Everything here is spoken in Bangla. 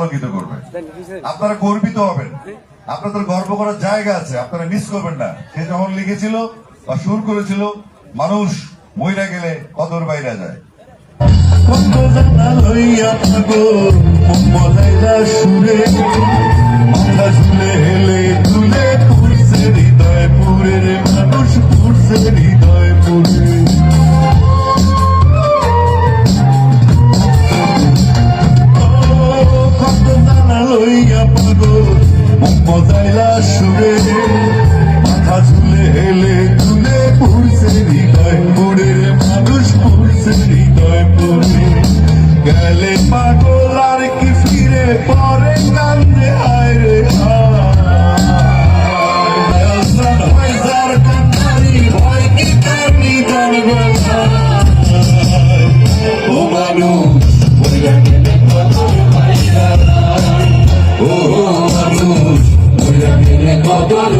আলোকিত করবে। আপনারা গর্বিত হবেন, আপনাদের গর্ব করার জায়গা আছে, আপনারা মিস করবেন না। সে যখন লিখেছিল বা সুর করেছিল, মানুষ মইরা গেলে কদর বাইরা যায়। মাথা ঝুলে হেলে তুলে পুরছে হৃদয় পুরে রে মানুষ, পুরছে হৃদয় পুরে। কত জানা লইয়া পাগল মজাইলা সুরে, মাথা ঝুলে হেলে তুলে পুরছে হৃদয় পুরে রে মানুষ, পুরছে হৃদয় পুরে। গেলে পাগল আর কি ফিরে পরে কান্দে হায় রে ও মানুষ, ও মানুষ, কদর